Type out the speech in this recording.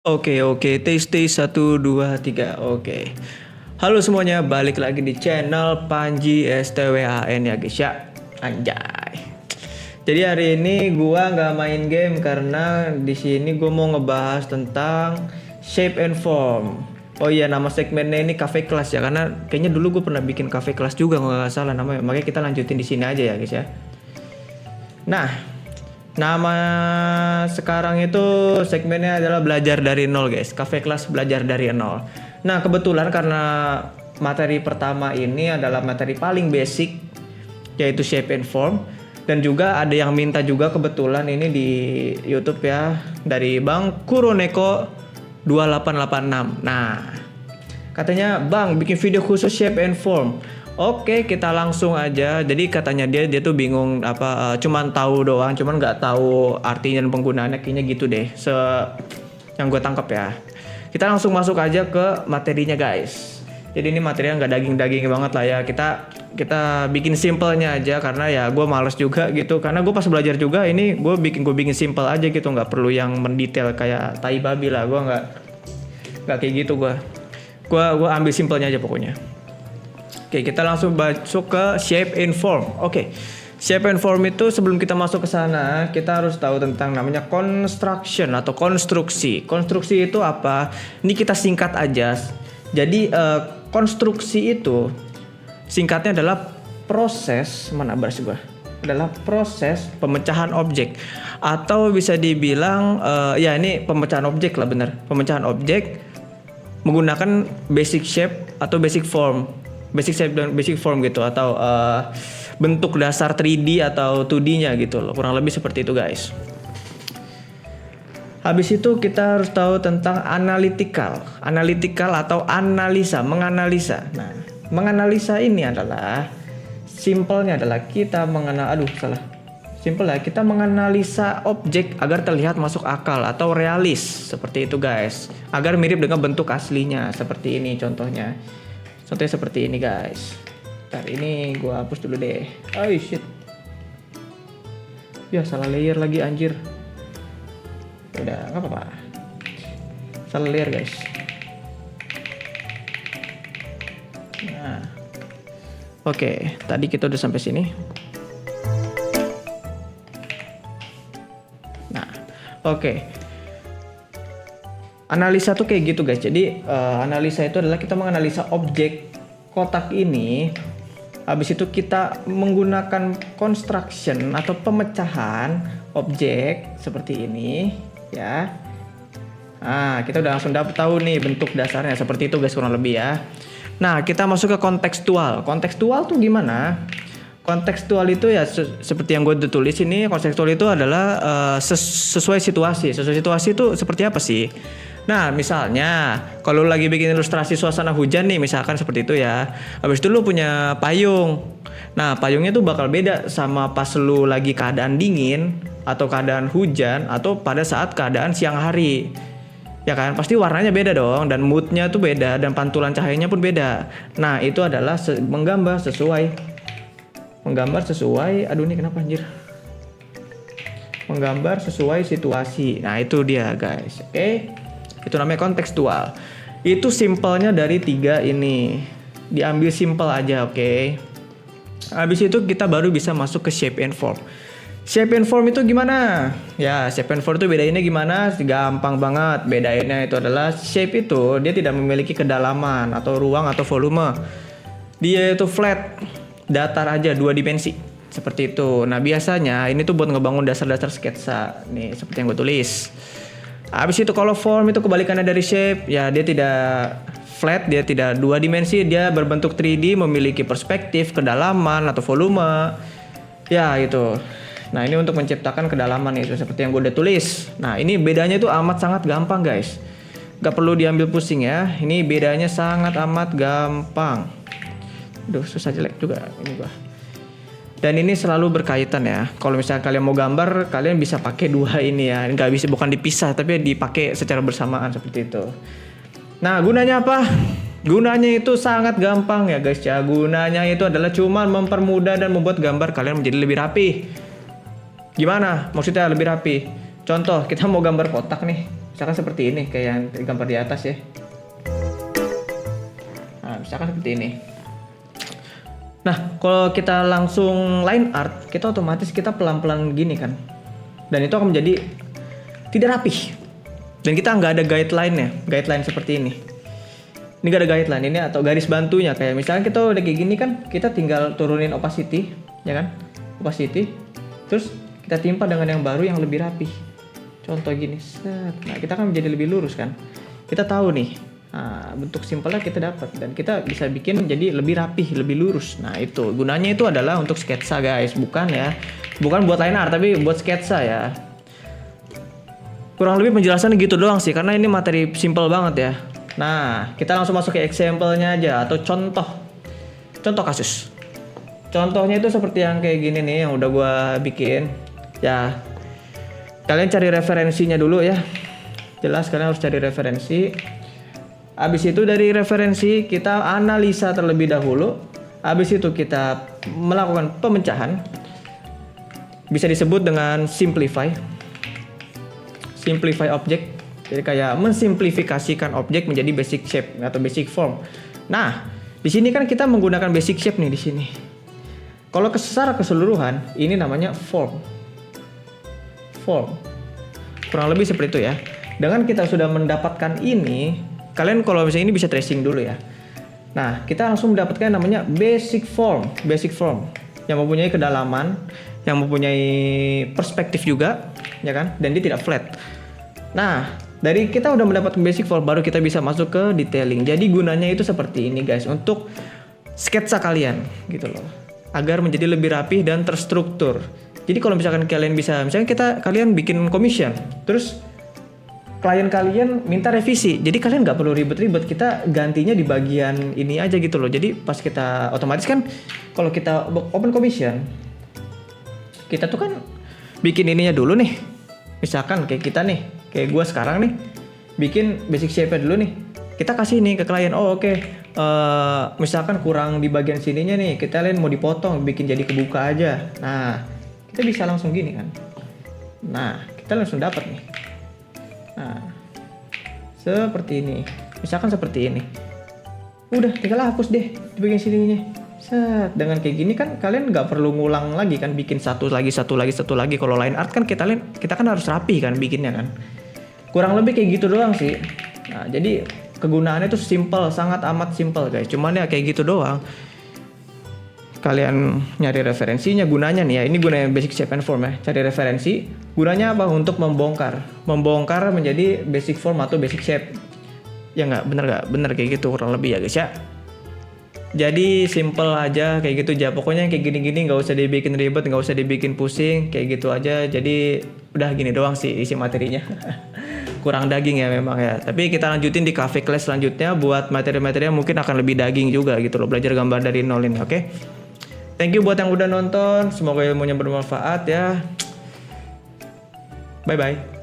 Oke, tes 1 2 3. Oke. Halo semuanya, balik lagi di channel Panji STWAN ya guys ya. Anjay. Jadi hari ini gua nggak main game karena di sini gua mau ngebahas tentang shape and form. Oh iya, nama segmennya ini cafe class ya, karena kayaknya dulu gue pernah bikin cafe class juga kalau nggak salah namanya. Makanya kita lanjutin di sini aja ya guys ya. Nah, nama sekarang itu segmennya adalah belajar dari nol guys. Cafe Class belajar dari nol. Nah kebetulan karena materi pertama ini adalah materi paling basic, yaitu shape and form. Dan juga ada yang minta juga kebetulan ini di YouTube ya, dari Bang Kuroneko 2886. Nah katanya Bang bikin video khusus shape and form. Oke, kita langsung aja. Jadi katanya dia tuh bingung cuman tahu doang, cuman nggak tahu artinya dan penggunaannya, kayaknya gitu deh. Yang gue tangkap ya. Kita langsung masuk aja ke materinya guys. Jadi ini materinya nggak daging-daging banget lah ya. Kita bikin simpelnya aja karena ya gue males juga gitu. Karena gue pas belajar juga ini gue bikin simpel aja gitu, nggak perlu yang mendetail kayak tai babi lah. Gue nggak kayak gitu gue. Gue ambil simpelnya aja pokoknya. Oke, kita langsung masuk ke shape and form. Oke, shape and form itu sebelum kita masuk ke sana, kita harus tahu tentang namanya construction atau konstruksi. Konstruksi itu apa? Ini kita singkat aja. Jadi konstruksi itu singkatnya adalah proses, mana bahasa gua? Adalah proses pemecahan objek, atau bisa dibilang ya ini pemecahan objek lah, bener. Pemecahan objek menggunakan basic shape atau basic form. Basic shape dan basic form gitu, atau bentuk dasar 3D atau 2D-nya gitu loh. Kurang lebih seperti itu guys. Habis itu kita harus tahu tentang analytical atau analisa, menganalisa. Nah, menganalisa ini adalah simpelnya adalah kita kita menganalisa objek agar terlihat masuk akal atau realis, seperti itu guys. Agar mirip dengan bentuk aslinya, seperti ini contohnya. Contohnya seperti ini guys. Ntar ini gua hapus dulu deh. Oh shit. Ya salah layer lagi anjir. Udah nggak apa-apa. Salah layer guys. Nah. Oke, tadi kita udah sampai sini. Nah, oke. Analisa tuh kayak gitu guys. Jadi analisa itu adalah kita menganalisa objek kotak ini. Habis itu kita menggunakan construction atau pemecahan objek seperti ini ya. Nah, kita udah langsung tahu nih bentuk dasarnya seperti itu guys, kurang lebih ya. Nah, kita masuk ke kontekstual. Kontekstual tuh gimana? Kontekstual itu ya seperti yang gue udah tulis ini. Kontekstual itu adalah sesuai situasi. Sesuai situasi itu seperti apa sih? Nah, misalnya kalau lagi bikin ilustrasi suasana hujan nih, misalkan seperti itu ya. Habis itu lu punya payung. Nah, payungnya tuh bakal beda sama pas lu lagi keadaan dingin atau keadaan hujan atau pada saat keadaan siang hari. Ya kan, pasti warnanya beda dong, dan moodnya tuh beda, dan pantulan cahayanya pun beda. Nah, itu adalah menggambar sesuai, aduh ini kenapa anjir? Menggambar sesuai situasi. Nah, itu dia guys. Oke. Itu namanya kontekstual. Itu simpelnya dari 3 ini. Diambil simpel aja, oke. Habis itu kita baru bisa masuk ke shape and form. Shape and form itu gimana? Ya, shape and form itu bedainnya gimana? Gampang banget. Bedainnya itu adalah shape itu dia tidak memiliki kedalaman atau ruang atau volume. Dia itu flat, datar aja, 2 dimensi. Seperti itu. Nah, biasanya ini tuh buat ngebangun dasar-dasar sketsa. Nih, seperti yang gue tulis. Habis itu kalau form itu kebalikannya dari shape. Ya, dia tidak flat, dia tidak 2 dimensi, dia berbentuk 3D, memiliki perspektif, kedalaman atau volume. Ya, itu. Nah, ini untuk menciptakan kedalaman itu seperti yang gue udah tulis. Nah, ini bedanya itu amat sangat gampang, guys. Gak perlu diambil pusing ya. Ini bedanya sangat amat gampang. Duh, susah jelek juga ini gua. Dan ini selalu berkaitan ya. Kalau misalnya kalian mau gambar, kalian bisa pakai 2 ini ya. Nggak bisa, bukan dipisah, tapi dipakai secara bersamaan seperti itu. Nah, gunanya apa? Gunanya itu sangat gampang ya guys ya. Gunanya itu adalah cuma mempermudah dan membuat gambar kalian menjadi lebih rapi. Gimana? Maksudnya lebih rapi. Contoh, kita mau gambar kotak nih. Misalkan seperti ini kayak yang gambar di atas ya. Nah, misalkan seperti ini. Nah, kalau kita langsung line art, kita otomatis kita pelan-pelan gini kan. Dan itu akan menjadi tidak rapih. Dan kita nggak ada guideline seperti ini. Ini gak ada guideline ini atau garis bantunya, kayak misalnya kita udah kayak gini kan, kita tinggal turunin opacity, ya kan? Opacity. Terus kita timpa dengan yang baru yang lebih rapih. Contoh gini, set. Nah, kita kan menjadi lebih lurus kan. Kita tahu nih, bentuk simpelnya kita dapat dan kita bisa bikin jadi lebih rapih, lebih lurus. Nah, itu gunanya itu adalah untuk sketsa guys, bukan buat line art tapi buat sketsa ya. Kurang lebih penjelasannya gitu doang sih, karena ini materi simple banget ya. Nah, kita langsung masuk ke example-nya aja atau contoh kasus. Contohnya itu seperti yang kayak gini nih yang udah gua bikin. Ya, kalian cari referensinya dulu ya. Jelas kalian harus cari referensi. Habis itu dari referensi kita analisa terlebih dahulu. Habis itu kita melakukan pemecahan. Bisa disebut dengan simplify object. Jadi kayak mensimplifikasikan objek menjadi basic shape atau basic form. Nah, di sini kan kita menggunakan basic shape nih di sini. Kalau secara keseluruhan ini namanya form. Kurang lebih seperti itu ya. Dengan kita sudah mendapatkan ini, kalian kalau misalnya ini bisa tracing dulu ya. Nah, kita langsung mendapatkan namanya basic form yang mempunyai kedalaman, yang mempunyai perspektif juga, ya kan? Dan dia tidak flat. Nah, dari kita udah mendapatkan basic form, baru kita bisa masuk ke detailing. Jadi gunanya itu seperti ini guys, untuk sketsa kalian gitu loh, agar menjadi lebih rapih dan terstruktur. Jadi kalau misalkan kalian bisa, misalnya kalian bikin commission, terus klien kalian minta revisi, jadi kalian nggak perlu ribet-ribet, kita gantinya di bagian ini aja gitu loh. Jadi pas kita otomatis kan, kalau kita open commission, kita tuh kan bikin ininya dulu nih. Misalkan kayak kita nih, kayak gue sekarang nih, bikin basic shape-nya dulu nih. Kita kasih nih ke klien, oke. Misalkan kurang di bagian sininya nih, kita lihat mau dipotong, bikin jadi kebuka aja. Nah, kita bisa langsung gini kan. Nah, kita langsung dapat nih. Nah, seperti ini. Misalkan seperti ini. Udah, tinggal hapus deh di bagian sininya. Set, dengan kayak gini kan kalian nggak perlu ngulang lagi kan, bikin satu lagi. Kalau line art kan kita kan harus rapi kan bikinnya kan. Kurang lebih kayak gitu doang sih. Nah, jadi kegunaannya itu simple, sangat amat simple guys. Cuman ya kayak gitu doang. Kalian nyari referensinya, gunanya nih ya. Ini gunanya basic shape and form ya. Cari referensi. Gunanya apa? Untuk membongkar menjadi basic form atau basic shape. Ya nggak bener kayak gitu kurang lebih ya guys ya. Jadi simple aja kayak gitu aja. Pokoknya kayak gini-gini nggak usah dibikin ribet, nggak usah dibikin pusing, kayak gitu aja. Jadi udah gini doang sih isi materinya. Kurang daging ya memang ya. Tapi kita lanjutin di cafe class selanjutnya buat materi-materi yang mungkin akan lebih daging juga gitu loh. Belajar gambar dari nol ini, oke? Thank you buat yang udah nonton. Semoga ilmunya bermanfaat ya. Bye bye.